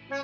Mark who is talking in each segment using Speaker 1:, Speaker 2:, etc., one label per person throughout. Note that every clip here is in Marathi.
Speaker 1: तू तलवारीची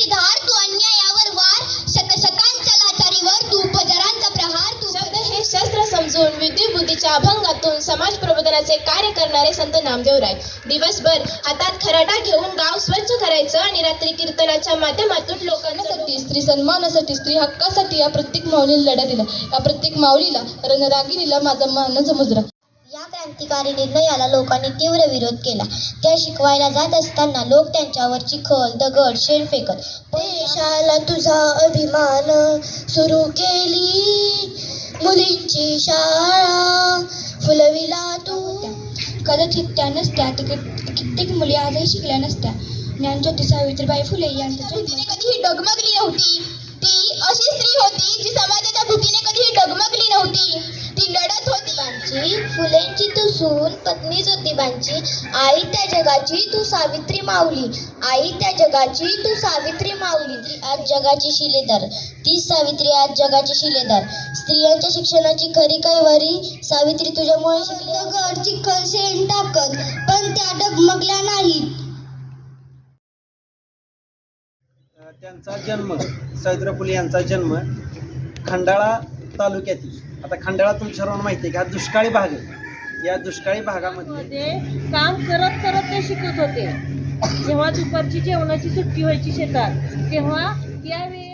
Speaker 1: धार, तू अन्यायावर वार, शकशकांच्या लाचारीवर तू उपचारांचा प्रहार. तू
Speaker 2: शब्द हे शस्त्र समजून विद्युतबुद्धीच्या अभंगातून समाज प्रबोधनाचे कार्य करणारे संत नामदेवराय. दिवसभर हातात खराटा घेऊन गाव स्वच्छ करायचं आणि रात्री कीर्तनाच्या माध्यमातून लोकांसाठी,
Speaker 3: स्त्री सन्मानासाठी, स्त्री हक्कासाठी या प्रत्येक माऊलीला लढा दिला. या प्रत्येक माऊलीला रणरागिणीला माझा मानाचा मुजरा.
Speaker 1: या क्रांतिकारी निर्णयाला लोकांनी तीव्र विरोध केला. त्या शिकवायला जात असताना लोक त्यांच्यावर चिखल, दगड, शेण फेकत. देशाला तुझा अभिमान, सुरू केली मुलींची शाळा, फुलविला तू.
Speaker 3: कदाचित त्या नसत्या कित्येक मुली आजही शिकल्या नसत्या. ज्ञानज्योती सावित्रीबाई फुले यांच्या
Speaker 1: भूकीने कधीही डगमगली नव्हती. ती अशी स्त्री होती जी समाजाच्या भूकीने कधीही डगमगली नव्हती. ती लढत होती. फुलेंची तू सून, पत्नी ज्योतिबांची, आई त्या जगाची तू सावित्री माऊली, आई त्या जगाची तू सावित्री माऊली. आज जगाची शिलेदार, ती सावित्री आज जगाची शिलेदार. स्त्रियांच्या शिक्षणाची खरी काय वारी, सावित्री तुझ्यामुळे शिकली. दगड, चिखल, शेण टाकत पण त्या डगमगल्या नाहीत.
Speaker 4: त्यांचा जन्म, सावित्रीबाई फुले यांचा जन्म खंडाळा तालुक्यातील. आता खंडाळा तुमच्या सर्वांना माहिती आहे की हा दुष्काळी भाग आहे. या दुष्काळी भागामध्ये
Speaker 5: काम करत करत ते शिकत होते. जेव्हा दुपारची जेवणाची सुट्टी व्हायची शेतात, तेव्हा त्यावेळी